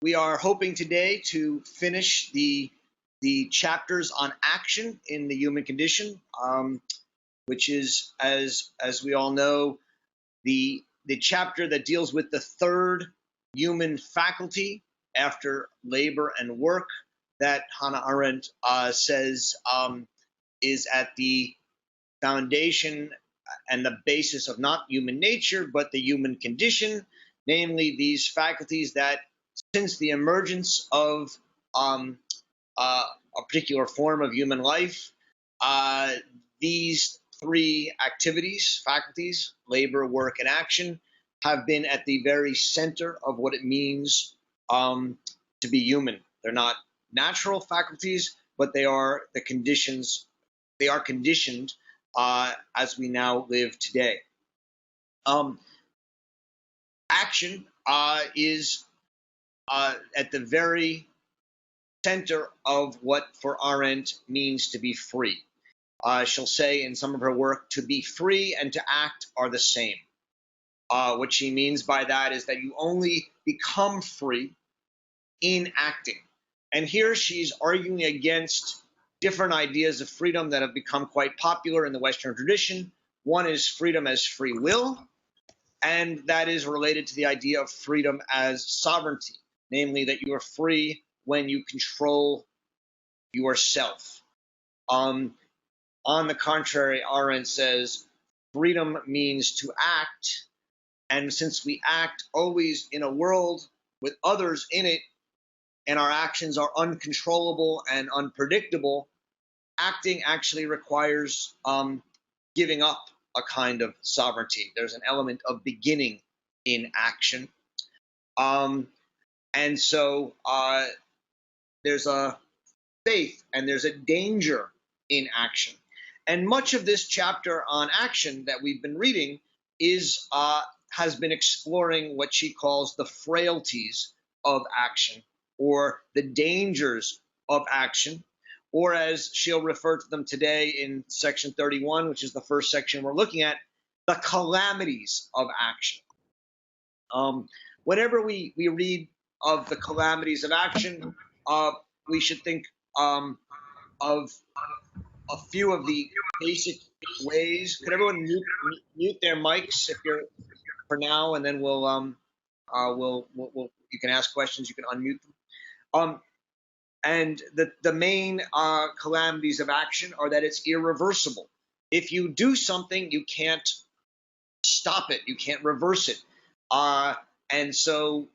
We are hoping today to finish the chapters on action in the human condition, which is, as we all know, the chapter that deals with the third human faculty after labor and work that Hannah Arendt says is at the foundation and the basis of not human nature, but the human condition, namely these faculties that, since the emergence of a particular form of human life, these three activities, faculties, labor, work, and action, have been at the very center of what it means to be human. They're not natural faculties, but they are the conditions. They are conditioned as we now live today. Action is at the very center of what for Arendt means to be free. She'll say in some of her work, to be free and to act are the same. What she means by that is that you only become free in acting. And here she's arguing against different ideas of freedom that have become quite popular in the Western tradition. One is freedom as free will, and that is related to the idea of freedom as sovereignty, namely that you are free when you control yourself. On the contrary, Arendt says freedom means to act, and since we act always in a world with others in it, and our actions are uncontrollable and unpredictable, acting actually requires giving up a kind of sovereignty. There's an element of beginning in action. And so there's a faith and there's a danger in action. And much of this chapter on action that we've been reading has been exploring what she calls the frailties of action, or the dangers of action, or as she'll refer to them today in section 31, which is the first section we're looking at, the calamities of action. Whenever we read of the calamities of action, we should think of a few of the basic ways. Could everyone mute their mics if you're for now, and then we'll you can ask questions, you can unmute them. And the main calamities of action are that it's irreversible. If you do something, you can't stop it, you can't reverse it. And so,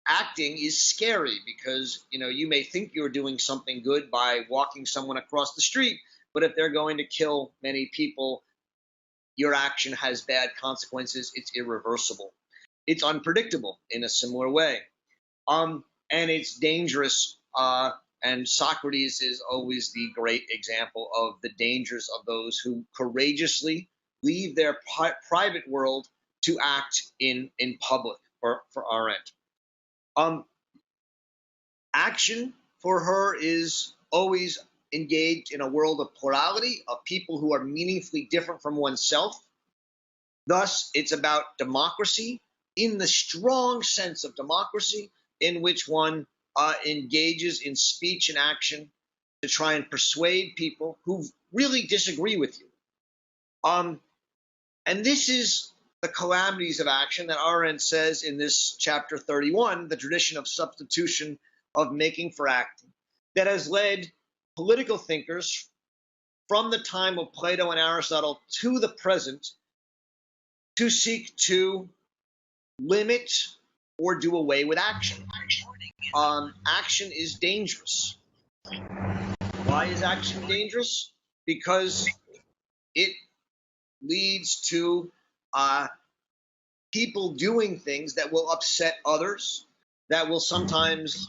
acting is scary because, you may think you're doing something good by walking someone across the street, but if they're going to kill many people, your action has bad consequences. It's irreversible. It's unpredictable in a similar way. And it's dangerous. And Socrates is always the great example of the dangers of those who courageously leave their private world to act in public for Arendt. Action for her is always engaged in a world of plurality, of people who are meaningfully different from oneself. Thus, it's about democracy in the strong sense of democracy, in which one engages in speech and action to try and persuade people who really disagree with you. And this is the calamities of action that Arendt says in this chapter 31, the tradition of substitution, of making for acting, that has led political thinkers from the time of Plato and Aristotle to the present to seek to limit or do away with action. Action is dangerous. Why is action dangerous? Because it leads to people doing things that will upset others, that will sometimes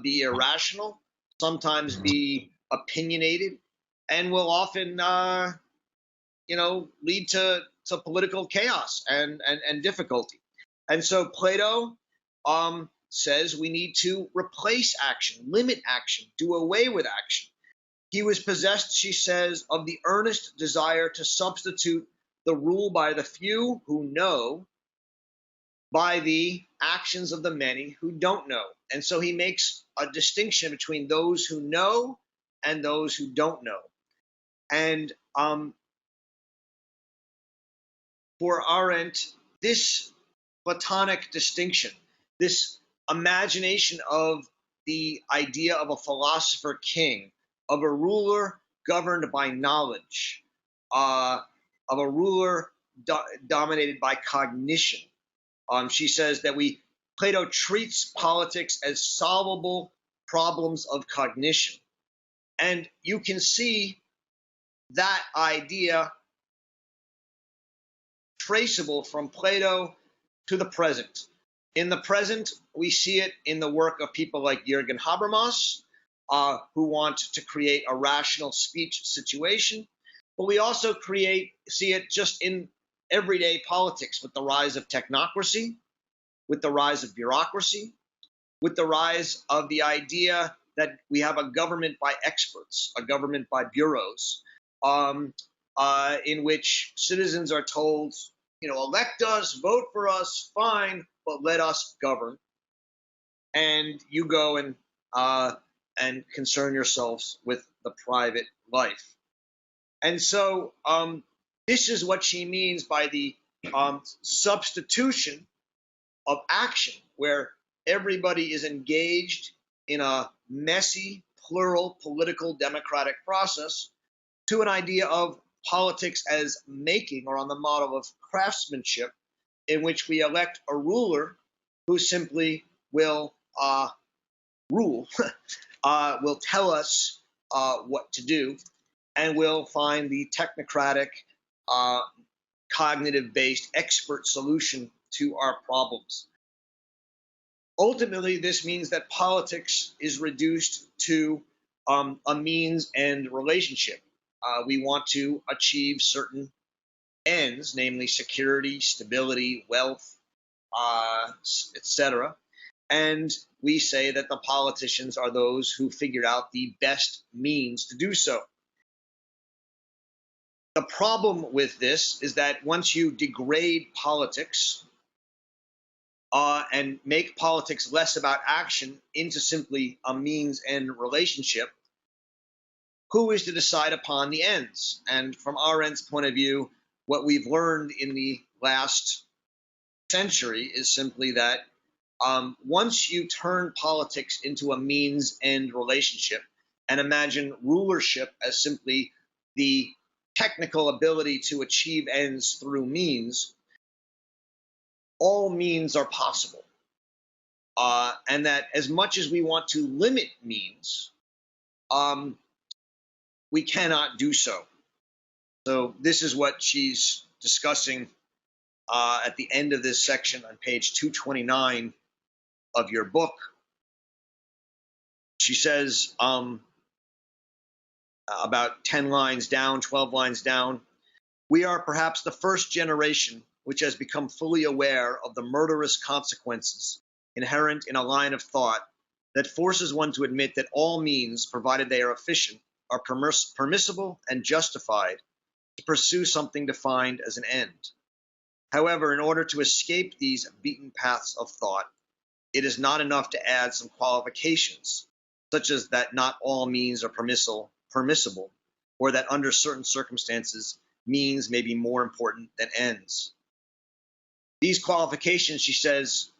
be irrational, sometimes be opinionated, and will often lead to political chaos and difficulty. And so Plato says we need to replace action, limit action, do away with action. He was possessed, she says, of the earnest desire to substitute the rule by the few who know by the actions of the many who don't know. And so he makes a distinction between those who know and those who don't know. And for Arendt, this Platonic distinction, this imagination of the idea of a philosopher king, of a ruler governed by knowledge, of a ruler dominated by cognition. She says that Plato treats politics as solvable problems of cognition. And you can see that idea traceable from Plato to the present. In the present, we see it in the work of people like Jürgen Habermas, who want to create a rational speech situation. But we also see it just in everyday politics with the rise of technocracy, with the rise of bureaucracy, with the rise of the idea that we have a government by experts, a government by bureaus, in which citizens are told, elect us, vote for us, fine, but let us govern. And you go and concern yourselves with the private life. And so this is what she means by the substitution of action, where everybody is engaged in a messy, plural, political, democratic process, to an idea of politics as making, or on the model of craftsmanship, in which we elect a ruler who simply will rule, will tell us what to do, and will find the technocratic, cognitive-based expert solution to our problems. Ultimately, this means that politics is reduced to a means and relationship. We want to achieve certain ends, namely security, stability, wealth, etc. And we say that the politicians are those who figured out the best means to do so. The problem with this is that once you degrade politics and make politics less about action into simply a means and relationship, who is to decide upon the ends? And from Arendt's point of view, what we've learned in the last century is simply that once you turn politics into a means and relationship and imagine rulership as simply the technical ability to achieve ends through means, all means are possible. And that as much as we want to limit means, we cannot do so. So this is what she's discussing at the end of this section on page 229 of your book. She says, about 10 lines down, 12 lines down, we are perhaps the first generation which has become fully aware of the murderous consequences inherent in a line of thought that forces one to admit that all means, provided they are efficient, are permissible and justified to pursue something defined as an end. However, in order to escape these beaten paths of thought, it is not enough to add some qualifications, such as that not all means are permissible, or that under certain circumstances, means may be more important than ends. These qualifications, she says,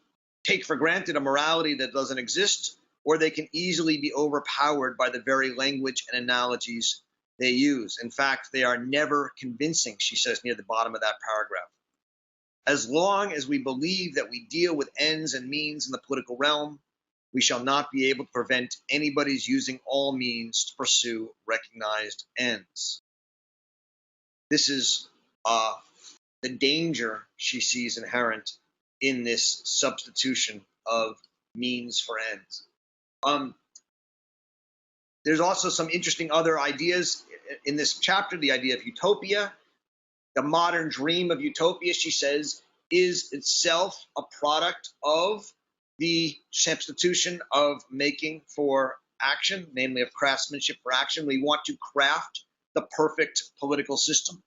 take for granted a morality that doesn't exist, or they can easily be overpowered by the very language and analogies they use. In fact, they are never convincing, she says near the bottom of that paragraph. As long as we believe that we deal with ends and means in the political realm, we shall not be able to prevent anybody's using all means to pursue recognized ends. This is the danger she sees inherent in this substitution of means for ends. There's also some interesting other ideas in this chapter. The idea of utopia, the modern dream of utopia, she says, is itself a product of the substitution of making for action, namely of craftsmanship for action. We want to craft the perfect political system.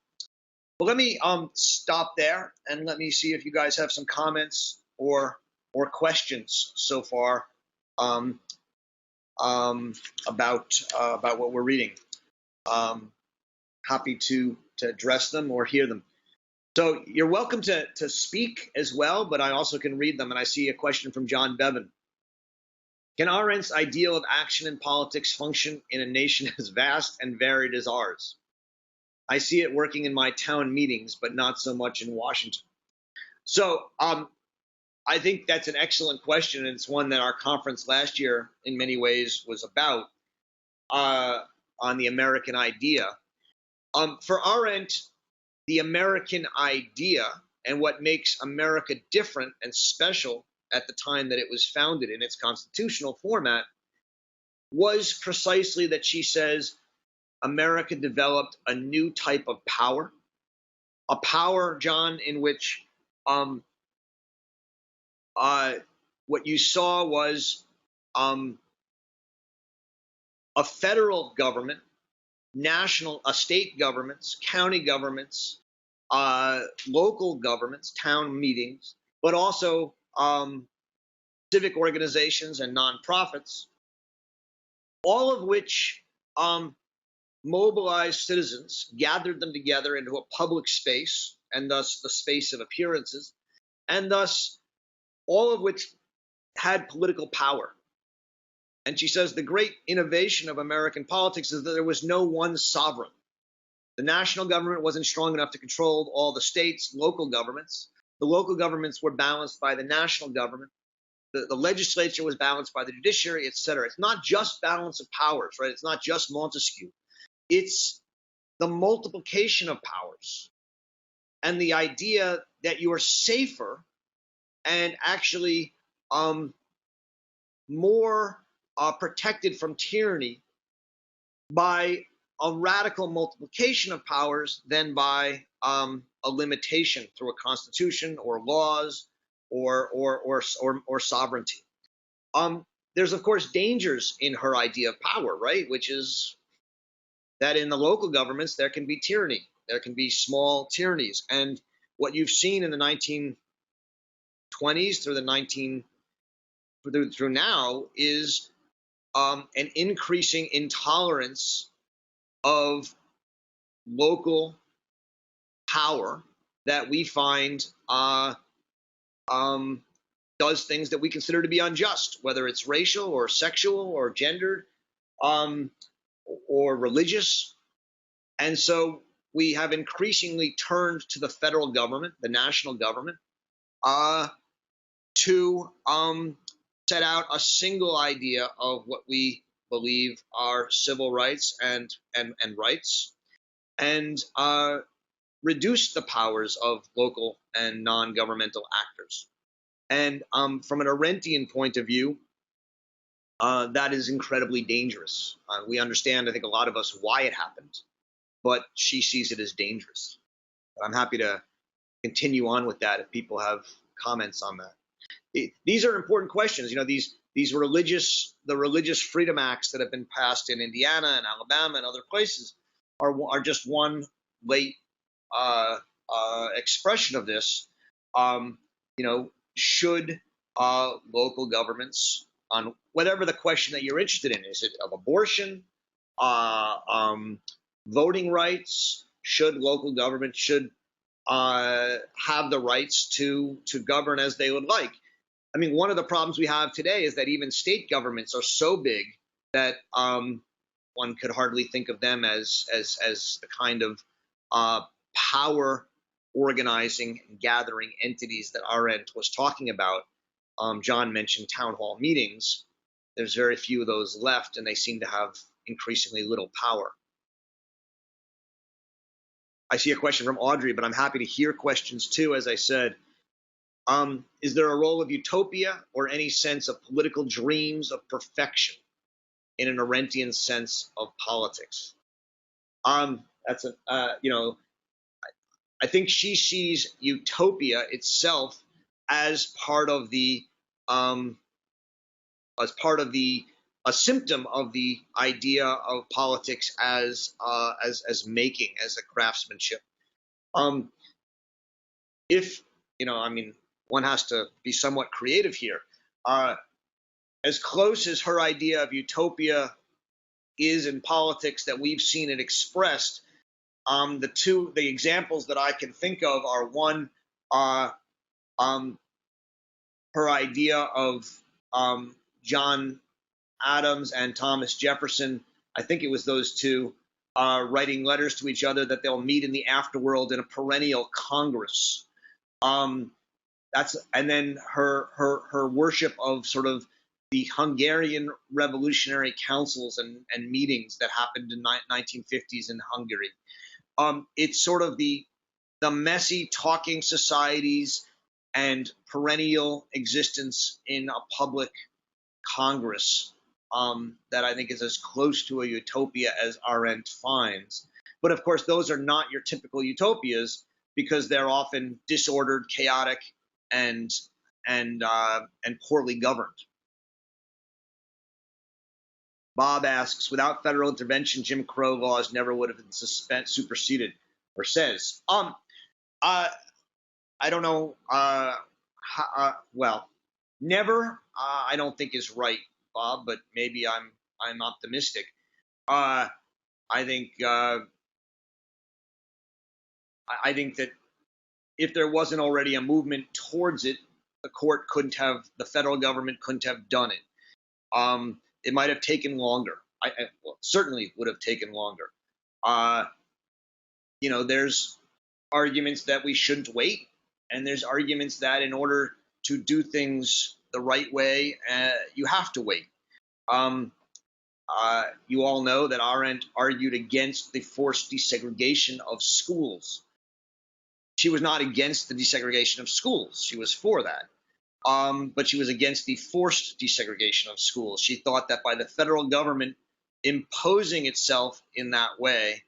Well, let me stop there and let me see if you guys have some comments or questions so far um, about what we're reading. Happy to address them or hear them. So you're welcome to speak as well, but I also can read them. And I see a question from John Bevan. Can Arendt's ideal of action in politics function in a nation as vast and varied as ours? I see it working in my town meetings, but not so much in Washington. So I think that's an excellent question, and it's one that our conference last year, in many ways, was about on the American idea. For Arendt, the American idea and what makes America different and special at the time that it was founded in its constitutional format was precisely that she says America developed a new type of power, a power, John, in which what you saw was a federal government, state governments, county governments, local governments, town meetings, but also civic organizations and nonprofits, all of which mobilized citizens, gathered them together into a public space, and thus the space of appearances, and thus all of which had political power. And she says the great innovation of American politics is that there was no one sovereign. The national government wasn't strong enough to control all the states, local governments. The local governments were balanced by the national government. The legislature was balanced by the judiciary, et cetera. It's not just balance of powers, right? It's not just Montesquieu. It's the multiplication of powers and the idea that you are safer and actually more protected from tyranny by a radical multiplication of powers than by a limitation through a constitution or laws or sovereignty. There's of course dangers in her idea of power, right? Which is that in the local governments there can be tyranny, there can be small tyrannies, and what you've seen in the 1920s through now is an increasing intolerance of local power that we find does things that we consider to be unjust, whether it's racial or sexual or gendered or religious. And so we have increasingly turned to the federal government, the national government, to set out a single idea of what we believe are civil rights and rights, and reduce the powers of local and non-governmental actors. And from an Arendtian point of view, that is incredibly dangerous. We understand, I think a lot of us, why it happened, but she sees it as dangerous. I'm happy to continue on with that if people have comments on that. These are important questions. You know, the religious freedom acts that have been passed in Indiana and Alabama and other places are just one late expression of this. Should local governments, on whatever the question that you're interested in, is it of abortion, voting rights, should local government have the rights to govern as they would like? I mean, one of the problems we have today is that even state governments are so big that one could hardly think of them as the kind of power organizing and gathering entities that Arendt was talking about. John mentioned town hall meetings. There's very few of those left, and they seem to have increasingly little power. I see a question from Audrey, but I'm happy to hear questions too, as I said. Is there a role of utopia or any sense of political dreams of perfection in an Arendtian sense of politics? I think she sees utopia itself as part of a symptom of the idea of politics as making, as a craftsmanship. one has to be somewhat creative here. As close as her idea of utopia is in politics that we've seen it expressed, the examples that I can think of are one, her idea of John Adams and Thomas Jefferson. I think it was those two writing letters to each other that they'll meet in the afterworld in a perennial Congress. And then her worship of sort of the Hungarian revolutionary councils and meetings that happened in 1950s in Hungary. It's sort of the messy talking societies and perennial existence in a public Congress that I think is as close to a utopia as Arendt finds. But of course, those are not your typical utopias because they're often disordered, chaotic, and poorly governed. Bob asks, without federal intervention, Jim Crow laws never would have been superseded, or says. I don't know. Well, never. I don't think is right, Bob. But maybe I'm optimistic. I think that if there wasn't already a movement towards it, the federal government couldn't have done it. It might have taken longer. Well, certainly would have taken longer. There's arguments that we shouldn't wait, and there's arguments that in order to do things the right way, you have to wait. You all know that Arendt argued against the forced desegregation of schools. She was not against the desegregation of schools. She was for that. But she was against the forced desegregation of schools. She thought that by the federal government imposing itself in that way,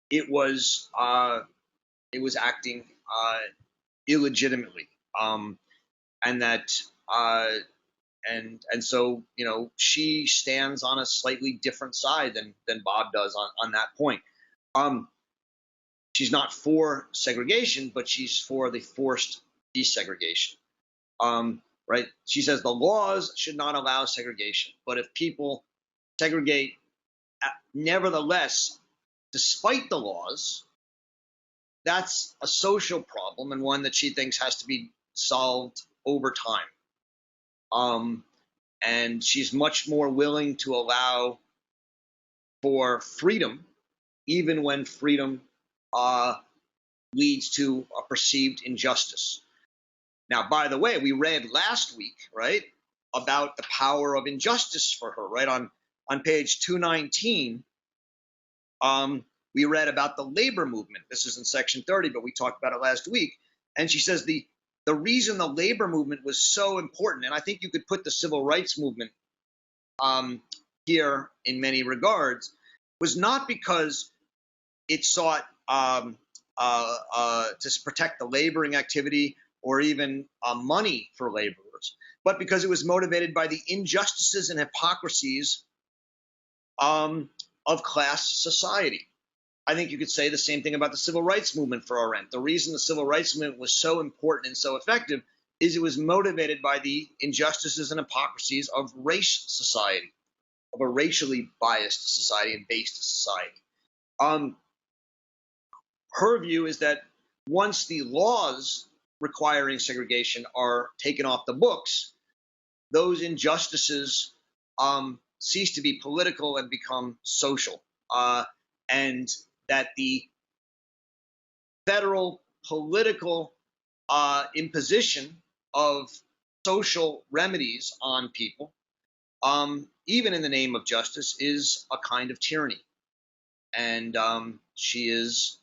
it was acting illegitimately, and that and so she stands on a slightly different side than Bob does on that point. She's not for segregation, but she's for the forced desegregation. Right? She says the laws should not allow segregation, but if people segregate, nevertheless, despite the laws, that's a social problem and one that she thinks has to be solved over time. And she's much more willing to allow for freedom, even when freedom leads to a perceived injustice. Now, by the way, we read last week, right, about the power of injustice for her, right? On page 219, we read about the labor movement. This is in section 30, but we talked about it last week. And she says the reason the labor movement was so important, and I think you could put the civil rights movement here in many regards, was not because it sought to protect the laboring activity or even money for laborers, but because it was motivated by the injustices and hypocrisies of class society. I think you could say the same thing about the civil rights movement for Arendt. The reason the civil rights movement was so important and so effective is it was motivated by the injustices and hypocrisies of race society, of a racially biased society and based society. Her view is that once the laws requiring segregation are taken off the books, those injustices cease to be political and become social. And that the federal political imposition of social remedies on people, even in the name of justice, is a kind of tyranny. And she is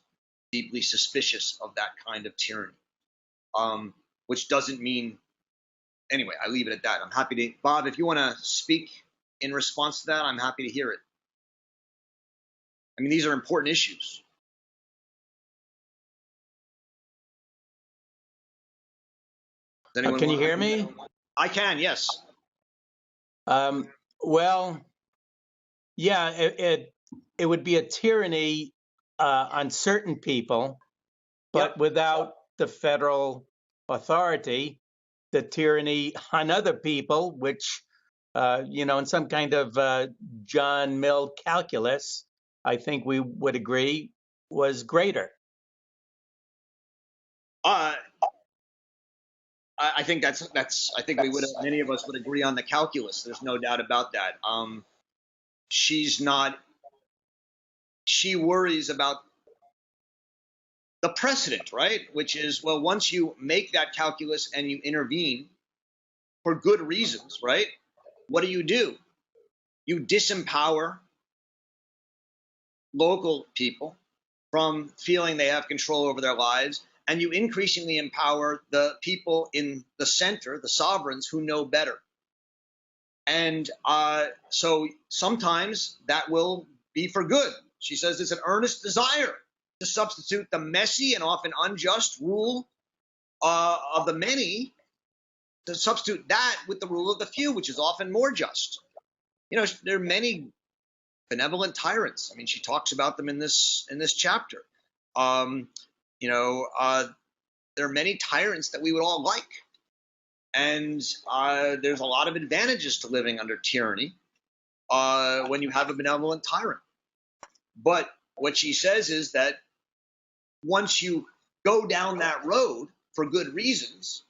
deeply suspicious of that kind of tyranny, which doesn't mean, anyway, I leave it at that. I'm happy to, Bob, if you want to speak in response to that, I'm happy to hear it. I mean, these are important issues. Can you hear me? I can, yes. Well, yeah, it would be a tyranny on certain people, but without the federal authority, the tyranny on other people, which, in some kind of John Mill calculus, I think we would agree was greater. Uh, I think I think many of us would agree on the calculus. There's no doubt about that. She worries about the precedent, right? Which is, well, once you make that calculus and you intervene for good reasons, right? What do? You disempower local people from feeling they have control over their lives, and you increasingly empower the people in the center, the sovereigns, who know better. And so sometimes that will be for good. She says it's an earnest desire to substitute the messy and often unjust rule of the many, to substitute that with the rule of the few, which is often more just. There are many benevolent tyrants. I mean, she talks about them in this chapter. There are many tyrants that we would all like. And there's a lot of advantages to living under tyranny when you have a benevolent tyrant. But what she says is that once you go down that road for good reasons,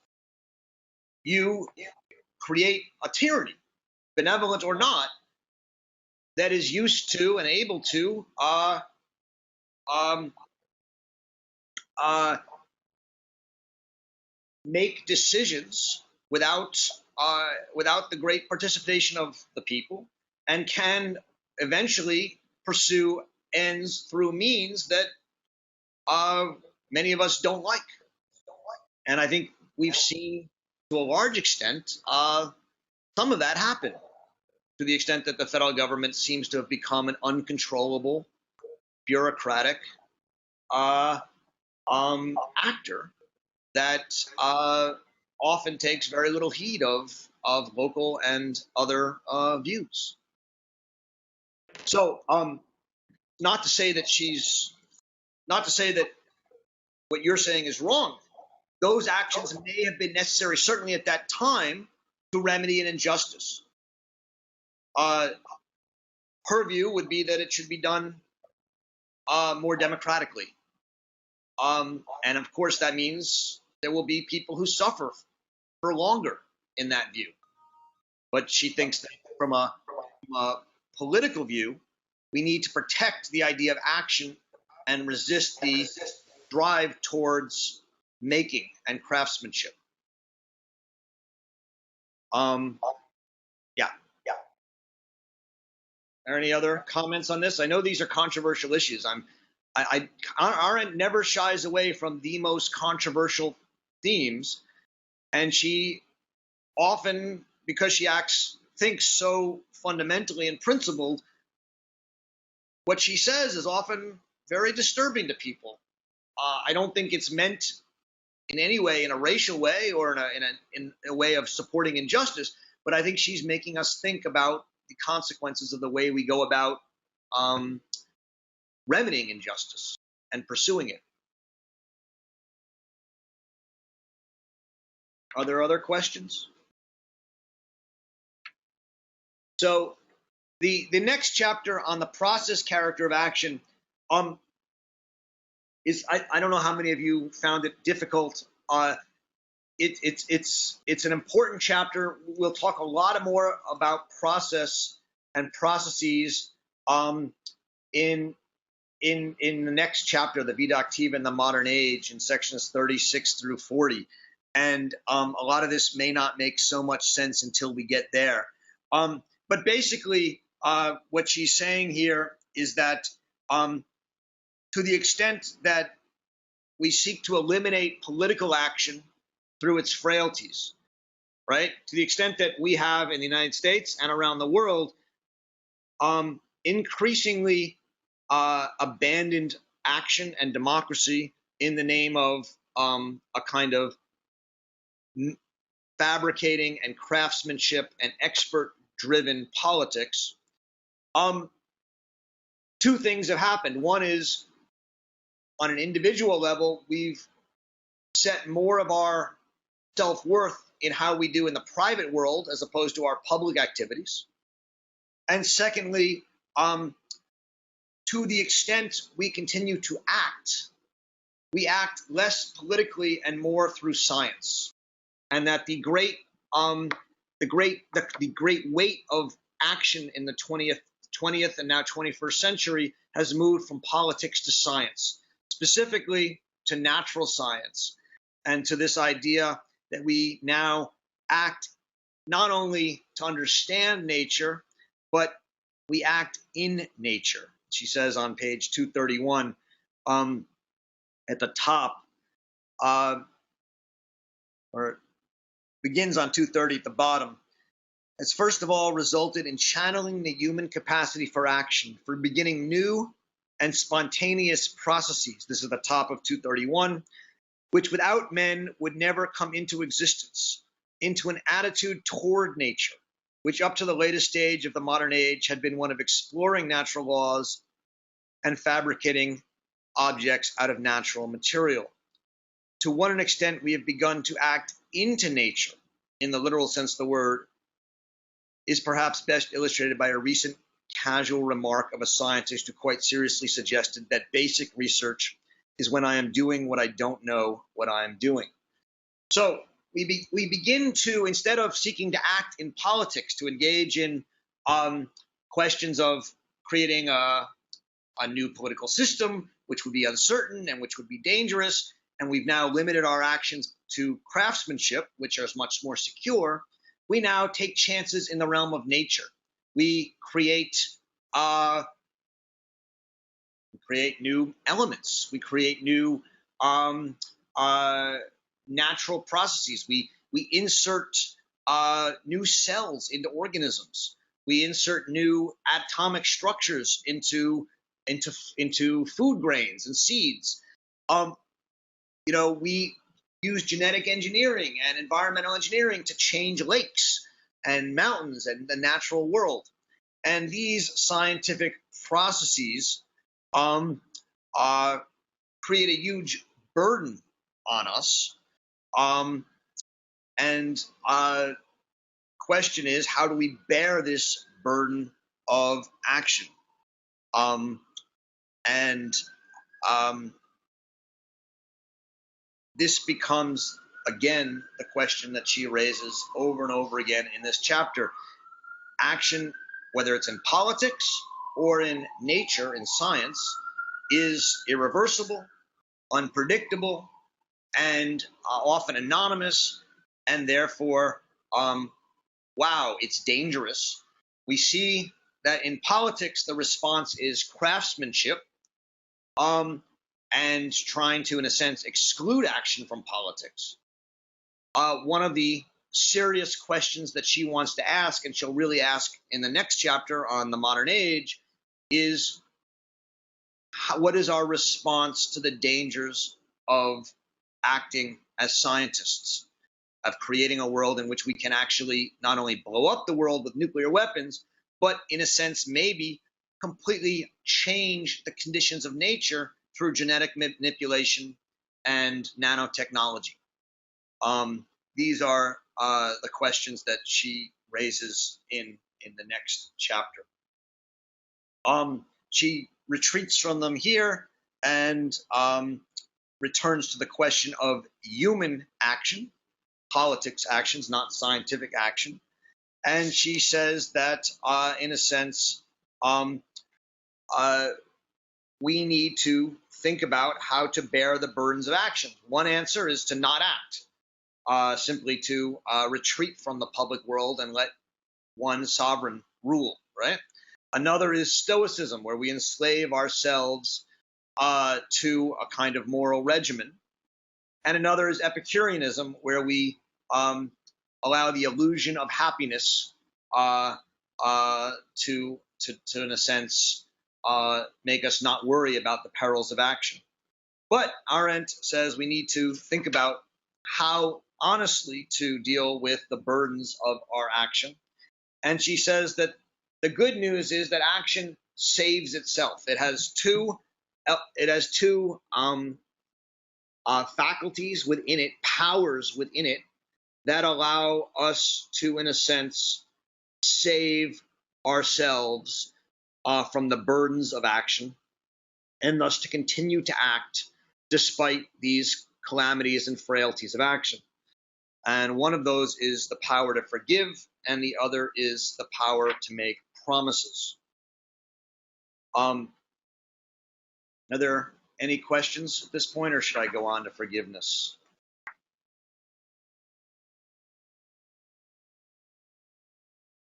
you create a tyranny, benevolent or not, that is used to and able to make decisions without the great participation of the people, and can eventually pursue ends through means that many of us don't like. And I think we've seen, to a large extent, some of that happen, to the extent that the federal government seems to have become an uncontrollable, bureaucratic actor that often takes very little heed of local and other views. So, not to say that what you're saying is wrong. Those actions may have been necessary, certainly at that time, to remedy an injustice. Her view would be that it should be done more democratically. And of course, that means there will be people who suffer for longer in that view. But she thinks that from a political view, we need to protect the idea of action and resist the drive towards making and craftsmanship. Yeah. Are there any other comments on this? I know these are controversial issues. Arendt never shies away from the most controversial themes, and she often, because she thinks so fundamentally and principled, what she says is often very disturbing to people. I don't think it's meant in any way in a racial way or in a way of supporting injustice, but I think she's making us think about the consequences of the way we go about remedying injustice and pursuing it. Are there other questions? So the next chapter on the process character of action is, I don't know how many of you found it difficult. It's an important chapter. We'll talk a lot more about process and processes in the next chapter, the Vida Activa in the Modern Age, in sections 36 through 40. And a lot of this may not make so much sense until we get there. But basically, what she's saying here is that to the extent that we seek to eliminate political action through its frailties, right? To the extent that we have in the United States and around the world increasingly abandoned action and democracy in the name of a kind of fabricating and craftsmanship and expert-driven politics, two things have happened. One is, on an individual level, we've set more of our self-worth in how we do in the private world as opposed to our public activities. And secondly, to the extent we continue to act, we act less politically and more through science, and that the great weight of action in the 20th and now 21st century has moved from politics to science, specifically to natural science, and to this idea that we now act not only to understand nature, but we act in nature. She says on page 231 at the top, or begins on 230 at the bottom. It's first of all resulted in channeling the human capacity for action, for beginning new and spontaneous processes. This is the top of 231, which without men would never come into existence, into an attitude toward nature, which up to the latest stage of the modern age had been one of exploring natural laws and fabricating objects out of natural material. To what an extent we have begun to act into nature, in the literal sense of the word, is perhaps best illustrated by a recent casual remark of a scientist who quite seriously suggested that basic research is when I am doing what I don't know what I am doing. So we begin to, instead of seeking to act in politics, to engage in questions of creating a new political system, which would be uncertain and which would be dangerous, and we've now limited our actions to craftsmanship, which is much more secure. We now take chances in the realm of nature. We create new elements. We create new natural processes. We insert new cells into organisms. We insert new atomic structures into food grains and seeds. We use genetic engineering and environmental engineering to change lakes and mountains and the natural world. And these scientific processes create a huge burden on us. Question is, how do we bear this burden of action? This becomes, again, the question that she raises over and over again in this chapter. Action, whether it's in politics or in nature, in science, is irreversible, unpredictable, and often anonymous, and therefore, it's dangerous. We see that in politics, the response is craftsmanship, and trying to, in a sense, exclude action from politics. One of the serious questions that she wants to ask, and she'll really ask in the next chapter on the modern age, is what is our response to the dangers of acting as scientists, of creating a world in which we can actually not only blow up the world with nuclear weapons, but in a sense maybe completely change the conditions of nature through genetic manipulation and nanotechnology. These are the questions that she raises in the next chapter. She retreats from them here and returns to the question of human action, politics actions, not scientific action. And she says that, in a sense, we need to think about how to bear the burdens of action. One answer is to not act, simply to retreat from the public world and let one sovereign rule, right? Another is stoicism, where we enslave ourselves to a kind of moral regimen. And another is Epicureanism, where we allow the illusion of happiness to in a sense, make us not worry about the perils of action. But Arendt says we need to think about how honestly to deal with the burdens of our action. And she says that the good news is that action saves itself. It has two faculties within it, powers within it, that allow us to, in a sense, save ourselves from the burdens of action, and thus to continue to act despite these calamities and frailties of action. And one of those is the power to forgive, and the other is the power to make promises. Are there any questions at this point, or should I go on to forgiveness?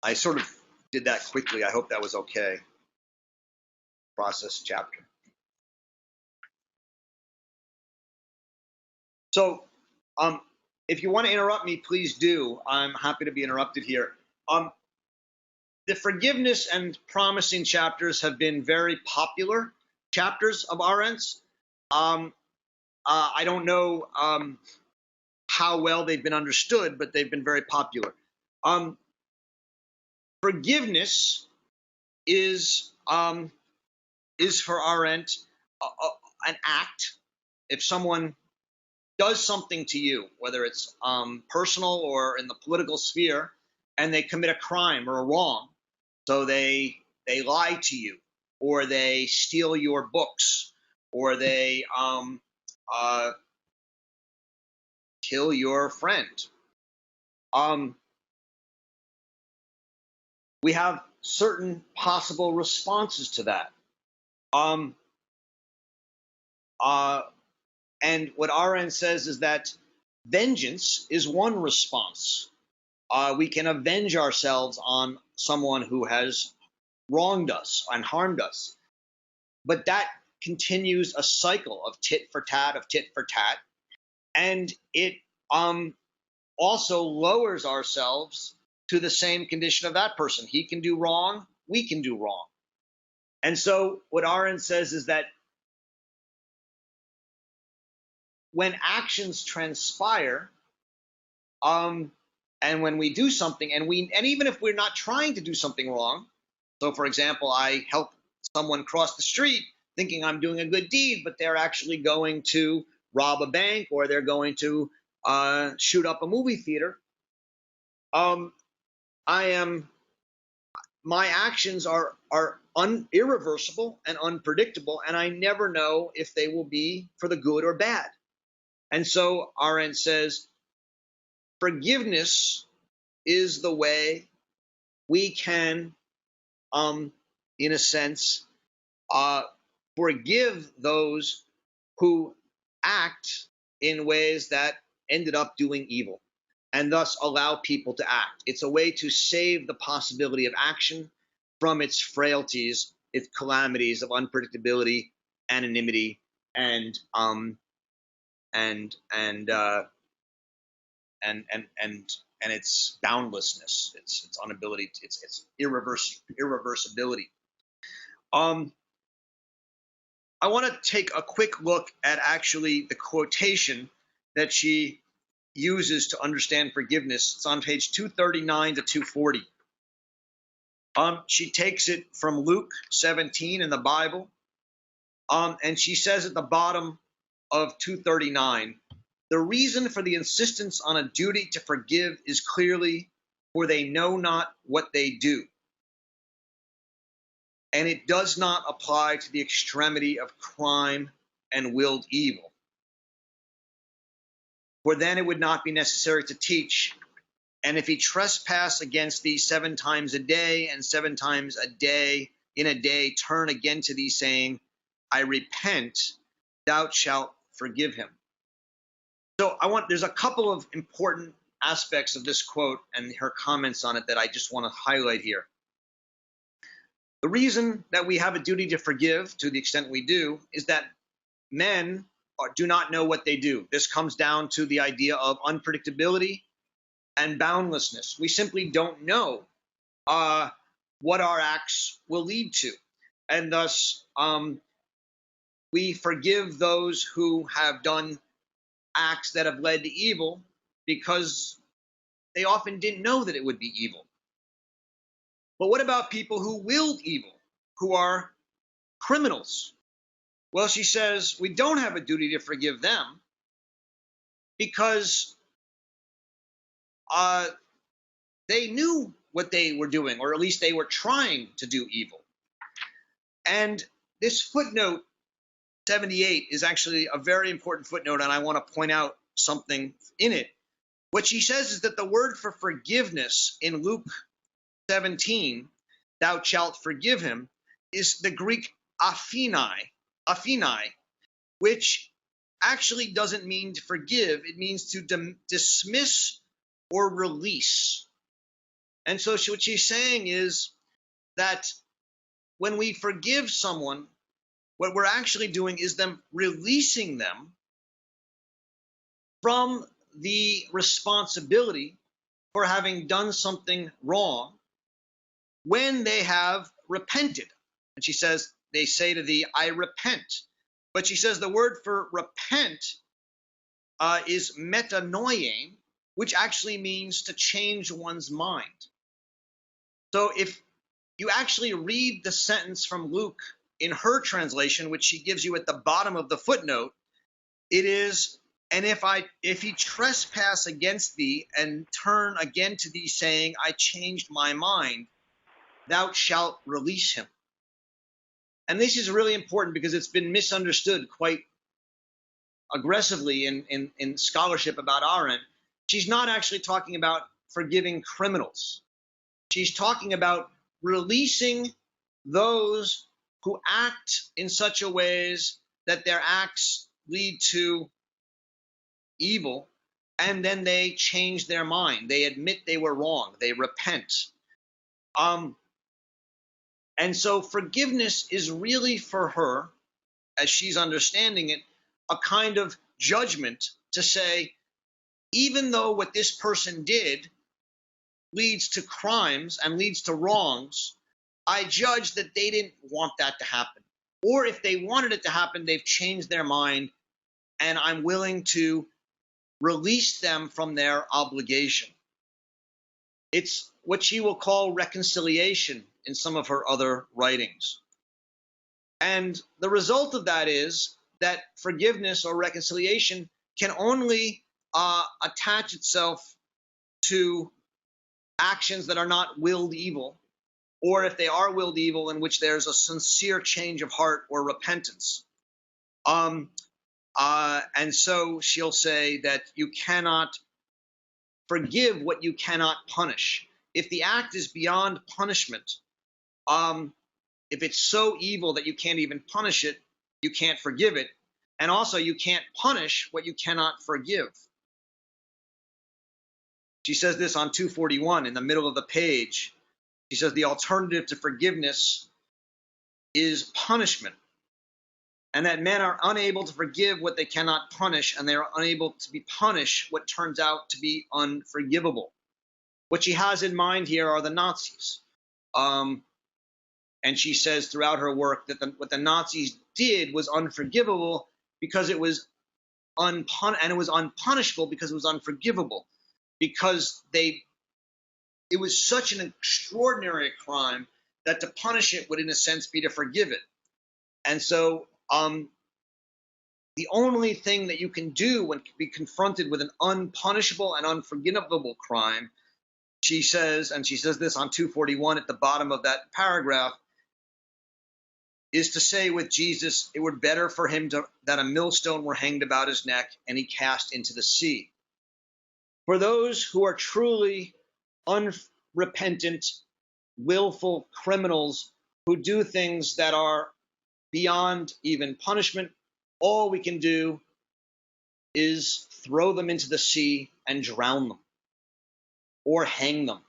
I sort of did that quickly. I hope that was okay. Process chapter. So, if you want to interrupt me, please do. I'm happy to be interrupted here. The forgiveness and promising chapters have been very popular chapters of Arendt's. I don't know how well they've been understood, but they've been very popular. Forgiveness is for Arendt an act. If someone does something to you, whether it's personal or in the political sphere, and they commit a crime or a wrong, so they lie to you, or they steal your books, or they kill your friend. We have certain possible responses to that. And what Arendt says is that vengeance is one response. We can avenge ourselves on someone who has wronged us and harmed us. But that continues a cycle of tit for tat, and it also lowers ourselves to the same condition of that person. He can do wrong, we can do wrong. And so what Arendt says is that when actions transpire, and when we do something, and even if we're not trying to do something wrong, so for example, I help someone cross the street thinking I'm doing a good deed, but they're actually going to rob a bank, or they're going to shoot up a movie theater. My actions are irreversible and unpredictable, and I never know if they will be for the good or bad. And so Arendt says, forgiveness is the way we can, in a sense, forgive those who act in ways that ended up doing evil, and thus allow people to act. It's a way to save the possibility of action from its frailties, its calamities of unpredictability, anonymity, and its boundlessness, its inability, its irreversibility. I want to take a quick look at actually the quotation that she uses to understand forgiveness. It's on page 239 to 240. She takes it from Luke 17 in the Bible, and she says at the bottom of 239, the reason for the insistence on a duty to forgive is clearly, for they know not what they do. And it does not apply to the extremity of crime and willed evil. For then it would not be necessary to teach. And if he trespass against thee 7 times a day, and 7 times a day in a day turn again to thee, saying, I repent, thou shalt forgive him. So there's a couple of important aspects of this quote and her comments on it that I just want to highlight here. The reason that we have a duty to forgive, to the extent we do, is that men do not know what they do. This comes down to the idea of unpredictability and boundlessness. We simply don't know what our acts will lead to. And thus, we forgive those who have done acts that have led to evil because they often didn't know that it would be evil. But what about people who willed evil, who are criminals? Well, she says we don't have a duty to forgive them because they knew what they were doing, or at least they were trying to do evil. And this footnote 78 is actually a very important footnote, and I want to point out something in it. What she says is that the word for forgiveness in Luke 17, thou shalt forgive him, is the Greek aphinai, which actually doesn't mean to forgive. It means to dismiss or release. And so what she's saying is that when we forgive someone, what we're actually doing is releasing them from the responsibility for having done something wrong when they have repented. And she says, they say to thee, I repent. But she says the word for repent is metanoien, which actually means to change one's mind. So if you actually read the sentence from Luke in her translation, which she gives you at the bottom of the footnote, it is, and if he trespass against thee and turn again to thee, saying, I changed my mind, thou shalt release him. And this is really important because it's been misunderstood quite aggressively in scholarship about Arendt. She's not actually talking about forgiving criminals. She's talking about releasing those who act in such a ways that their acts lead to evil, and then they change their mind. They admit they were wrong. They repent. And so forgiveness is really for her, as she's understanding it, a kind of judgment to say, even though what this person did leads to crimes and leads to wrongs, I judge that they didn't want that to happen. Or if they wanted it to happen, they've changed their mind, and I'm willing to release them from their obligation. It's what she will call reconciliation in some of her other writings. And the result of that is that forgiveness or reconciliation can only attach itself to actions that are not willed evil, or if they are willed evil, in which there's a sincere change of heart or repentance. And so she'll say that you cannot forgive what you cannot punish. If the act is beyond punishment, if it's so evil that you can't even punish it, you can't forgive it. And also you can't punish what you cannot forgive. She says this on 241 in the middle of the page. She says the alternative to forgiveness is punishment, and that men are unable to forgive what they cannot punish, and they are unable to be punished what turns out to be unforgivable. What she has in mind here are the Nazis. And she says throughout her work that what the Nazis did was unforgivable because it was and it was unpunishable because it was unforgivable, because it was such an extraordinary crime that to punish it would, in a sense, be to forgive it. And so the only thing that you can do when be confronted with an unpunishable and unforgivable crime, she says, and she says this on 241 at the bottom of that paragraph, is to say with Jesus, it were better for him that a millstone were hanged about his neck and he cast into the sea. For those who are truly unrepentant, willful criminals who do things that are beyond even punishment, all we can do is throw them into the sea and drown them or hang them.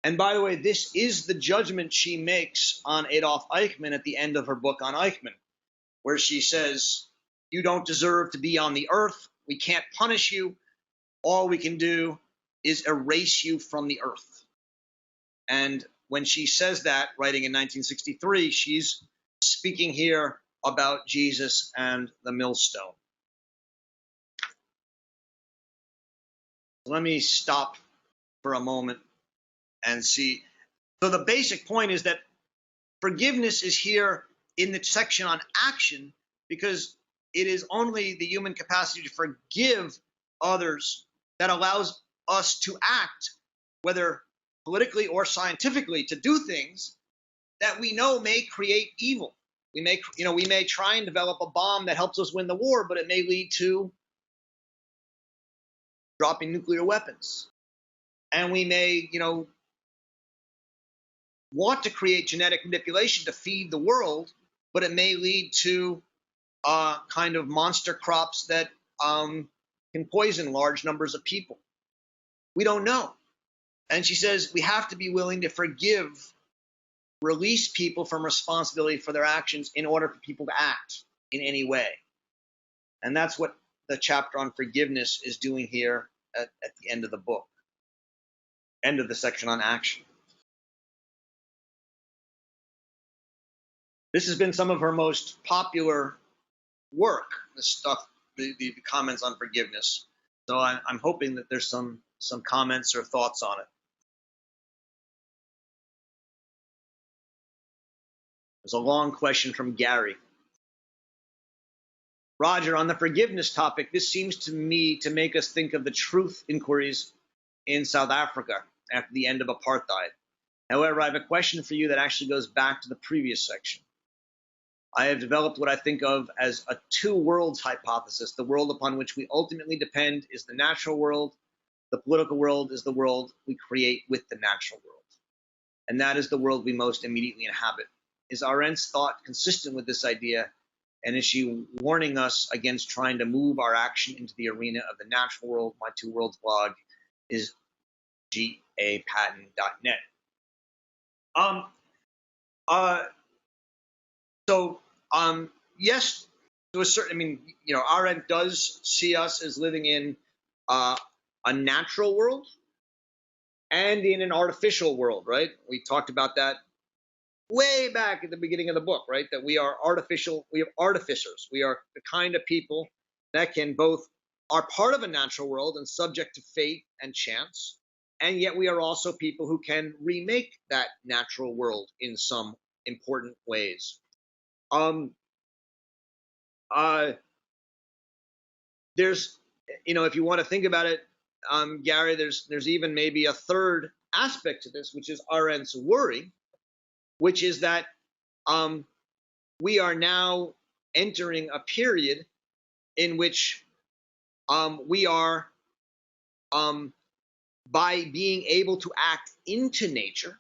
And by the way, this is the judgment she makes on Adolf Eichmann at the end of her book on Eichmann, where she says, you don't deserve to be on the earth. We can't punish you. All we can do is erase you from the earth. And when she says that, writing in 1963, she's speaking here about Jesus and the millstone. Let me stop for a moment and see. So the basic point is that forgiveness is here in the section on action because it is only the human capacity to forgive others that allows us to act, whether politically or scientifically, to do things that we know may create evil. We may try and develop a bomb that helps us win the war, but it may lead to dropping nuclear weapons. And we may, want to create genetic manipulation to feed the world, but it may lead to kind of monster crops that can poison large numbers of people. We don't know. And she says we have to be willing to forgive, release people from responsibility for their actions in order for people to act in any way. And that's what the chapter on forgiveness is doing here at the end of the book, end of the section on action. This has been some of her most popular work, the stuff, the comments on forgiveness. So I'm hoping that there's some comments or thoughts on it. There's a long question from Garey. Roger, on the forgiveness topic, this seems to me to make us think of the truth inquiries in South Africa after the end of apartheid. However, I have a question for you that actually goes back to the previous section. I have developed what I think of as a two worlds hypothesis. The world upon which we ultimately depend is the natural world. The political world is the world we create with the natural world. And that is the world we most immediately inhabit. Is Arendt's thought consistent with this idea? And is she warning us against trying to move our action into the arena of the natural world? My Two Worlds blog is gapatton.net. Yes, to a certain, Arendt does see us as living in a natural world and in an artificial world, right? We talked about that way back at the beginning of the book, right? That we are artificial, we have artificers. We are the kind of people that can both are part of a natural world and subject to fate and chance, and yet we are also people who can remake that natural world in some important ways. There's, if you want to think about it, Garey, there's even maybe a third aspect to this, which is Arendt's worry, which is that we are now entering a period in which we are, by being able to act into nature,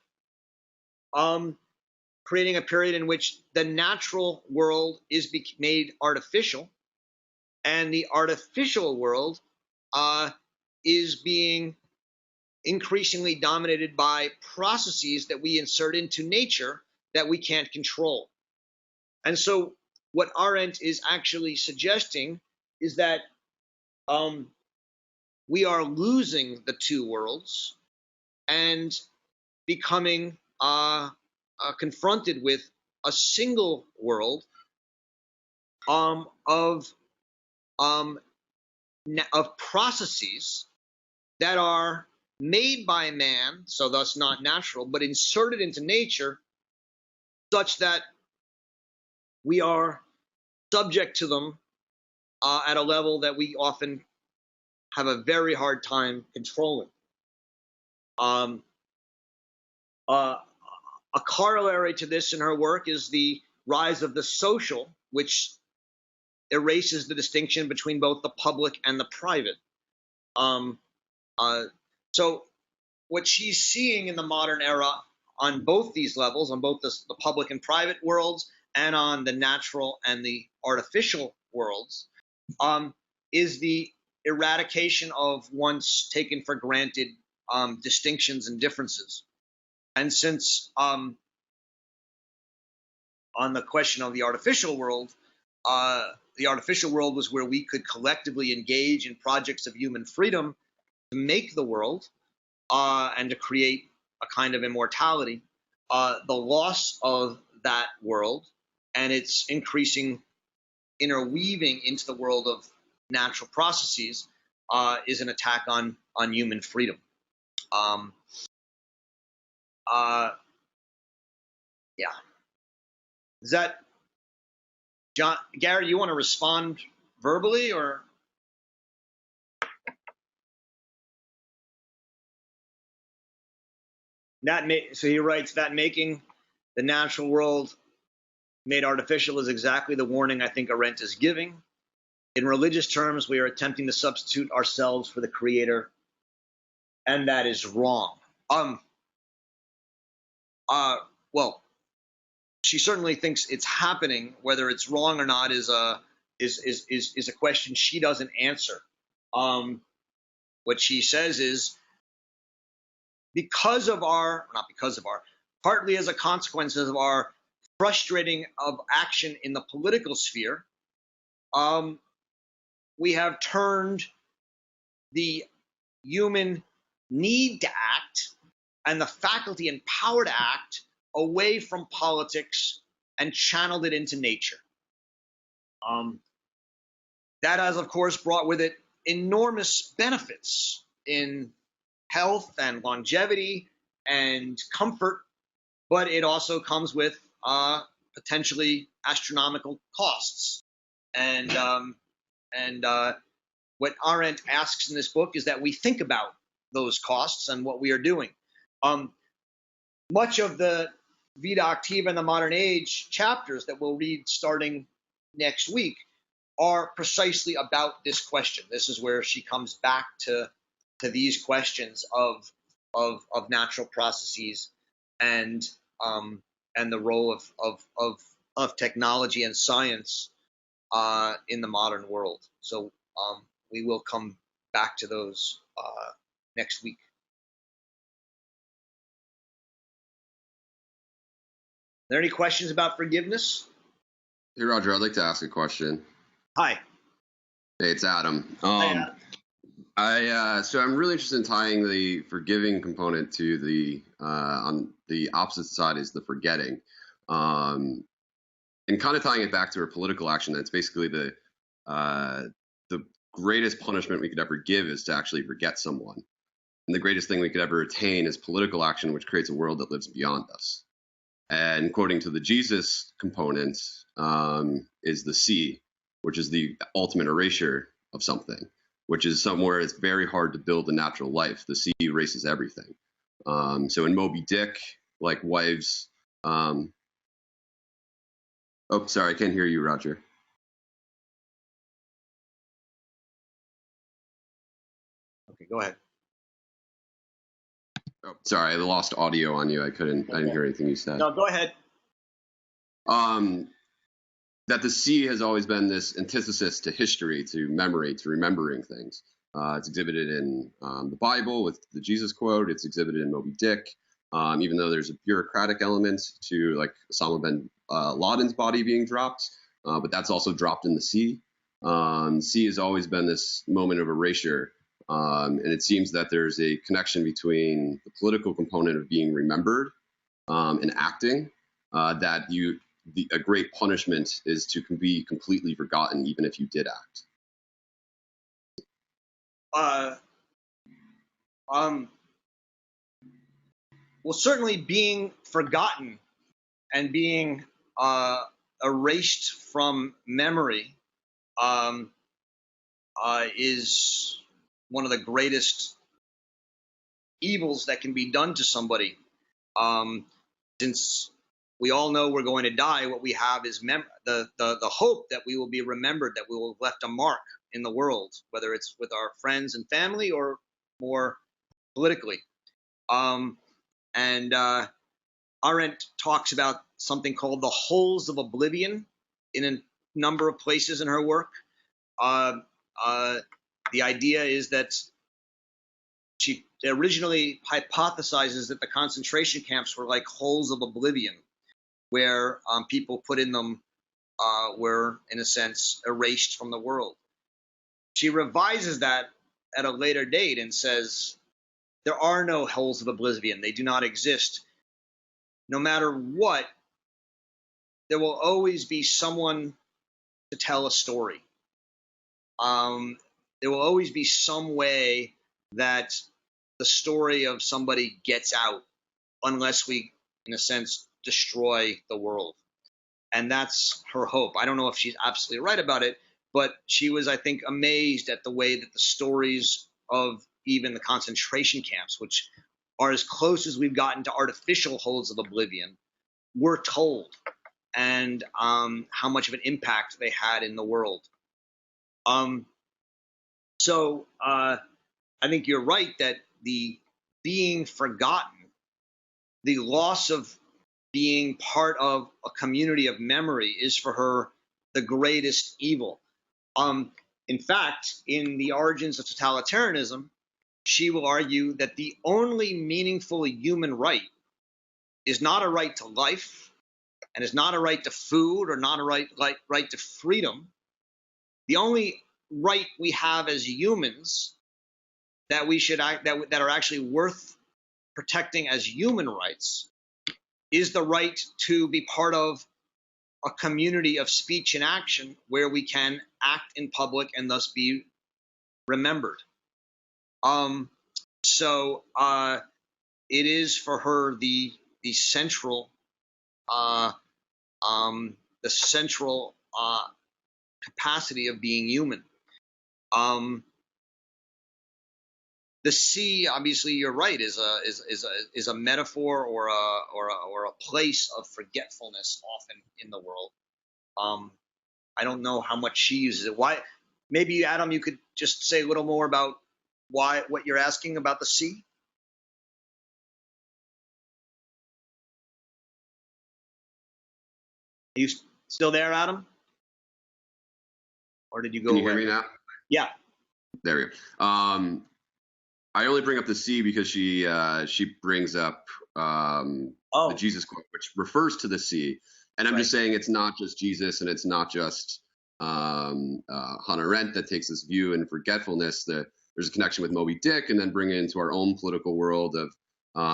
creating a period in which the natural world is made artificial, and the artificial world is being increasingly dominated by processes that we insert into nature that we can't control. And so what Arendt is actually suggesting is that we are losing the two worlds and becoming confronted with a single world of processes that are made by man, so thus not natural, but inserted into nature such that we are subject to them at a level that we often have a very hard time controlling. A corollary to this in her work is the rise of the social, which erases the distinction between both the public and the private. So what she's seeing in the modern era on both these levels, on both the public and private worlds and on the natural and the artificial worlds, is the eradication of once taken for granted distinctions and differences. And since on the question of the artificial world was where we could collectively engage in projects of human freedom to make the world and to create a kind of immortality, the loss of that world and its increasing interweaving into the world of natural processes is an attack on human freedom. Yeah. Is that, John, Garey, you want to respond verbally or? So he writes that making the natural world made artificial is exactly the warning I think Arendt is giving. In religious terms, we are attempting to substitute ourselves for the Creator, and that is wrong. Well, she certainly thinks it's happening. Whether it's wrong or not is a question she doesn't answer. What she says is, partly as a consequence of our frustrating of action in the political sphere, we have turned the human need to act and the faculty and power to act away from politics and channeled it into nature. That has, of course, brought with it enormous benefits in health and longevity and comfort, but it also comes with potentially astronomical costs. And what Arendt asks in this book is that we think about those costs and what we are doing. Much of the Vita Activa and the Modern Age chapters that we'll read starting next week are precisely about this question. This is where she comes back to these questions of natural processes and the role of technology and science in the modern world. So we will come back to those next week. Are there any questions about forgiveness? Hey, Roger, I'd like to ask a question. Hi. Hey, it's Adam. Hi, Adam. So I'm really interested in tying the forgiving component to the on the opposite side is the forgetting, and kind of tying it back to our political action. That's basically the greatest punishment we could ever give is to actually forget someone, and the greatest thing we could ever attain is political action, which creates a world that lives beyond us. And according to the Jesus component, is the C, which is the ultimate erasure of something, which is somewhere it's very hard to build a natural life. The sea erases everything. So in Moby Dick, like wives, oh, sorry, I can't hear you, Roger. Okay, go ahead. Oh, sorry, I lost audio on you. I didn't hear anything you said. No, go ahead. That the sea has always been this antithesis to history, to memory, to remembering things. It's exhibited in the Bible with the Jesus quote. It's exhibited in Moby Dick, even though there's a bureaucratic element to like Osama bin Laden's body being dropped, but that's also dropped in the sea. Sea has always been this moment of erasure, and it seems that there's a connection between the political component of being remembered and acting, that a great punishment is to be completely forgotten, even if you did act. Well, certainly being forgotten and being erased from memory is one of the greatest evils that can be done to somebody. Since we all know we're going to die, what we have is the hope that we will be remembered, that we will have left a mark in the world, whether it's with our friends and family or more politically. And Arendt talks about something called the holes of oblivion in a number of places in her work. The idea is that she originally hypothesizes that the concentration camps were like holes of oblivion, where people put in them were, in a sense, erased from the world. She revises that at a later date and says, there are no holes of oblivion. They do not exist. No matter what, there will always be someone to tell a story. There will always be some way that the story of somebody gets out, unless we, in a sense, destroy the world. And that's her hope. I don't know if she's absolutely right about it, but she was, I think, amazed at the way that the stories of even the concentration camps, which are as close as we've gotten to artificial holes of oblivion, we're told, and how much of an impact they had in the world. So I think you're right that the being forgotten, the loss of being part of a community of memory, is for her the greatest evil. In fact, in The Origins of Totalitarianism, she will argue that the only meaningful human right is not a right to life, and is not a right to food, or not a right to freedom. The only right we have as humans that we should that are actually worth protecting as human rights is the right to be part of a community of speech and action where we can act in public and thus be remembered. So it is for her the central capacity of being human. The sea, obviously, you're right, is a metaphor or a place of forgetfulness often in the world. I don't know how much she uses it. Why? Maybe, Adam, you could just say a little more about what you're asking about the sea. Are you still there, Adam? Or did you go away? Can you hear me now? Yeah. There we go. I only bring up the sea because she brings up the Jesus quote, which refers to the sea. And I'm just saying it's not just Jesus, and it's not just Hannah Arendt that takes this view in forgetfulness. There's a connection with Moby Dick, and then bring it into our own political world of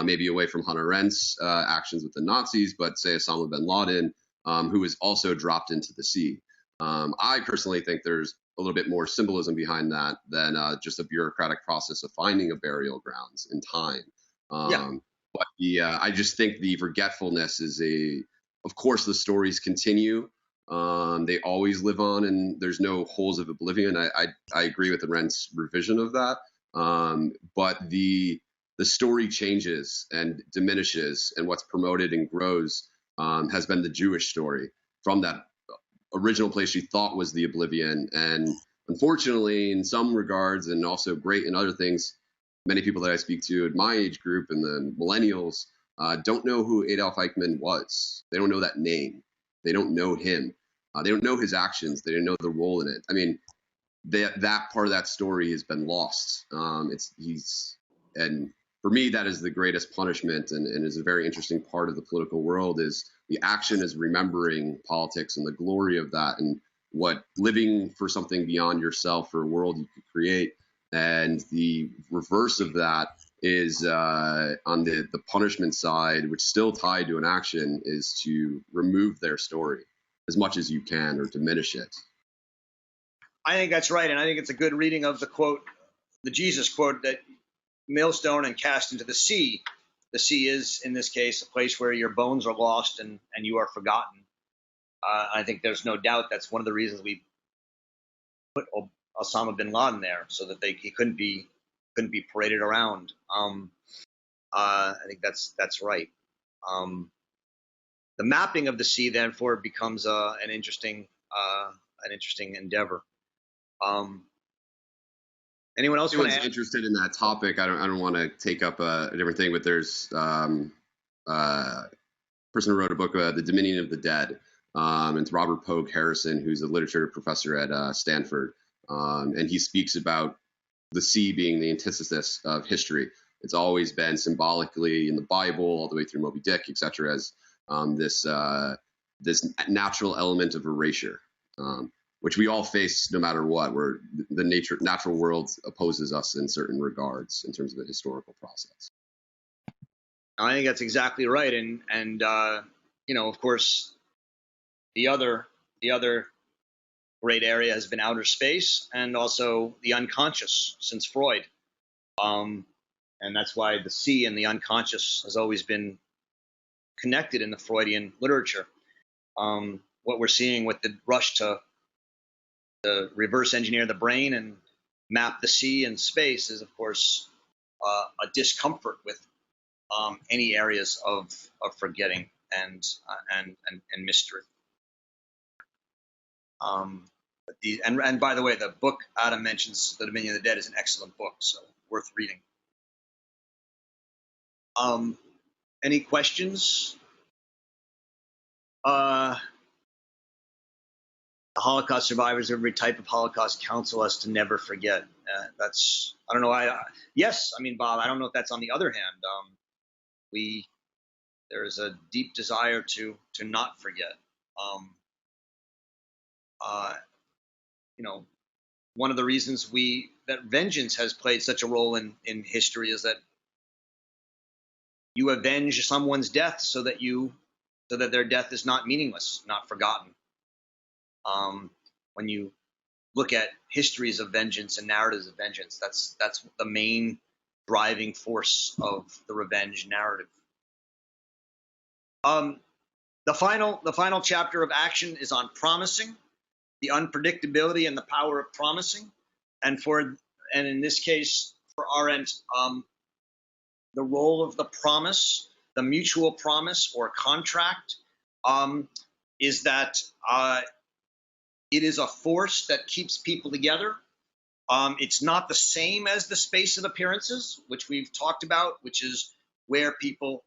maybe away from Hannah Arendt's actions with the Nazis, but say Osama bin Laden, who was also dropped into the sea. I personally think there's a little bit more symbolism behind that than just a bureaucratic process of finding a burial grounds in time. But I just think the forgetfulness is of course, the stories continue. They always live on, and there's no holes of oblivion. I agree with Arendt's revision of that. But the story changes and diminishes, and what's promoted and grows has been the Jewish story from that original place she thought was the oblivion. And unfortunately, in some regards, and also great in other things, many people that I speak to in my age group and the millennials don't know who Adolf Eichmann was. They don't know that name. They don't know him. They don't know his actions. They don't know the role in it. I mean, that part of that story has been lost. And for me, that is the greatest punishment, and is a very interesting part of the political world, is the action is remembering politics and the glory of that, and what living for something beyond yourself, for a world you could create. And the reverse of that is on the punishment side, which is still tied to an action, is to remove their story as much as you can or diminish it. I think that's right, and I think it's a good reading of the quote, the Jesus quote, that millstone and cast into the sea. The sea is, in this case, a place where your bones are lost and you are forgotten. I think there's no doubt that's one of the reasons we put Osama bin Laden there, so that he couldn't be paraded around. I think that's right. The mapping of the sea, therefore, becomes an interesting endeavor. Anyone else? Anyone's interested in that topic? I don't want to take up a different thing, but there's a person who wrote a book, The Dominion of the Dead. It's Robert Pogue Harrison, who's a literature professor at Stanford. And he speaks about the sea being the antithesis of history. It's always been symbolically in the Bible, all the way through Moby Dick, etc., as this natural element of erasure, which we all face no matter what, where the natural world opposes us in certain regards in terms of the historical process. I think that's exactly right, and of course, the other great area has been outer space and also the unconscious since Freud, and that's why the sea and the unconscious has always been connected in the Freudian literature. What we're seeing with the rush to reverse engineer the brain and map the sea and space is, of course, a discomfort with any areas of forgetting and mystery. And by the way, the book Adam mentions, The Dominion of the Dead, is an excellent book, so worth reading. Any questions? The Holocaust survivors of every type of Holocaust counsel us to never forget. That's, I don't know. Yes, I mean, Bob, I don't know if that's on the other hand. There's a deep desire to not forget. One of the reasons that vengeance has played such a role in history is that you avenge someone's death so that their death is not meaningless, not forgotten. When you look at histories of vengeance and narratives of vengeance, that's the main driving force of the revenge narrative. The final chapter of Action is on promising, the unpredictability and the power of promising, and in this case for Arendt, the role of the promise, the mutual promise or contract, is that it is a force that keeps people together. It's not the same as the space of appearances, which we've talked about, which is where people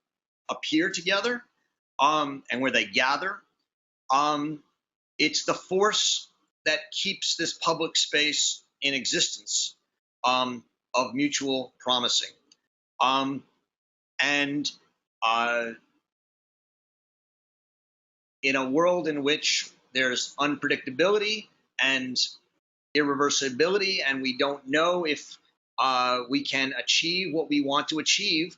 appear together and where they gather. It's the force that keeps this public space in existence of mutual promising. And in a world in which there's unpredictability and irreversibility, and we don't know if we can achieve what we want to achieve,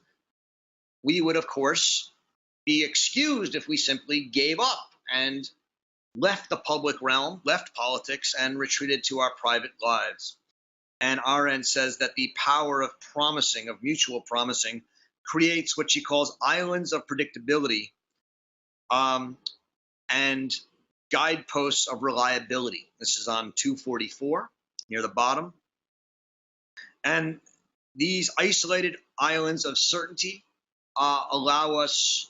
we would, of course, be excused if we simply gave up and left the public realm, left politics, and retreated to our private lives. And Arendt says that the power of promising, of mutual promising, creates what she calls islands of predictability and guideposts of reliability. This is on 244, near the bottom. And these isolated islands of certainty allow us,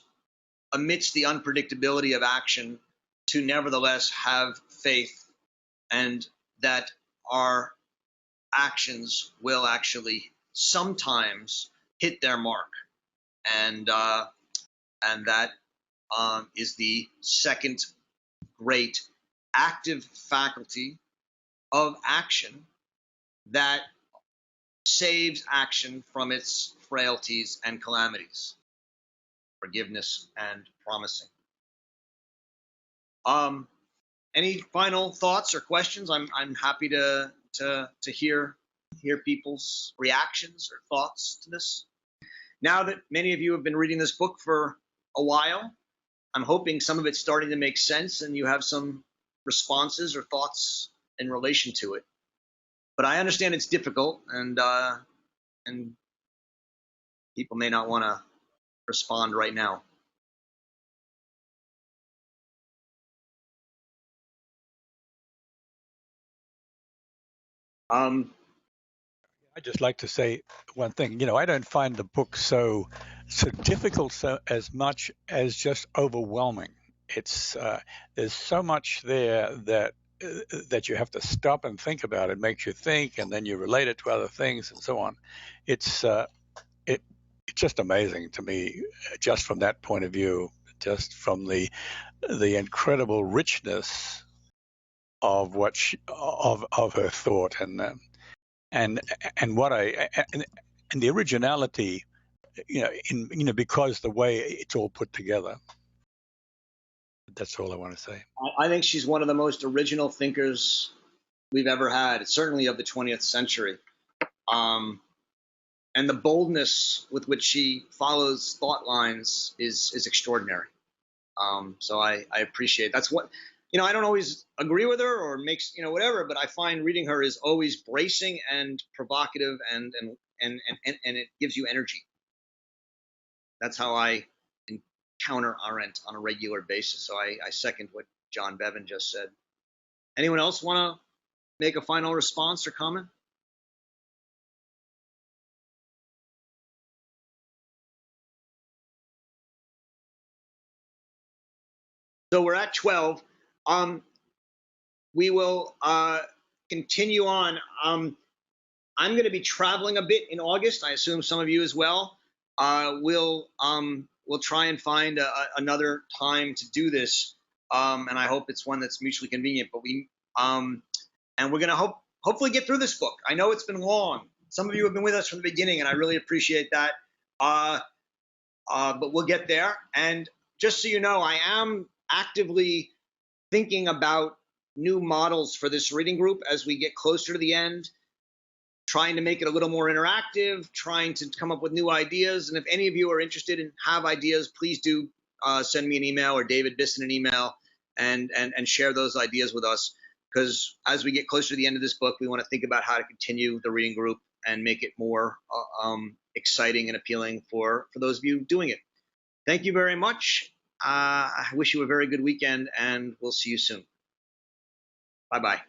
amidst the unpredictability of action, to nevertheless have faith and that our actions will actually sometimes hit their mark. And that is the second great active faculty of action that saves action from its frailties and calamities: forgiveness and promising. Any final thoughts or questions? I'm happy to hear people's reactions or thoughts to this. Now that many of you have been reading this book for a while, I'm hoping some of it's starting to make sense and you have some responses or thoughts in relation to it. But I understand it's difficult, and people may not want to respond right now. I'd just like to say one thing. I don't find the book so difficult as much as just overwhelming. It's there's so much there that you have to stop and think about. It makes you think, and then you relate it to other things and so on. It's just amazing to me, just from that point of view, just from the incredible richness of what of her thought and the originality, because the way it's all put together. That's all I want to say. I think she's one of the most original thinkers we've ever had, certainly of the 20th century. And the boldness with which she follows thought lines is extraordinary. So I appreciate. That's what, I don't always agree with her or makes, whatever, but I find reading her is always bracing and provocative and it gives you energy. That's how I encounter Arendt on a regular basis. So I second what John Bevan just said. Anyone else want to make a final response or comment? So we're at 12. We will continue on. I'm going to be traveling a bit in August. I assume some of you as well. We'll try and find another time to do this, and I hope it's one that's mutually convenient. But and we're going to hopefully get through this book. I know it's been long. Some of you have been with us from the beginning, and I really appreciate that. But we'll get there. And just so you know, I am actively thinking about new models for this reading group as we get closer to the end, trying to make it a little more interactive, trying to come up with new ideas. And if any of you are interested and have ideas, please do send me an email or David Bisson an email and share those ideas with us. Because as we get closer to the end of this book, we want to think about how to continue the reading group and make it more exciting and appealing for those of you doing it. Thank you very much. I wish you a very good weekend, and we'll see you soon. Bye-bye.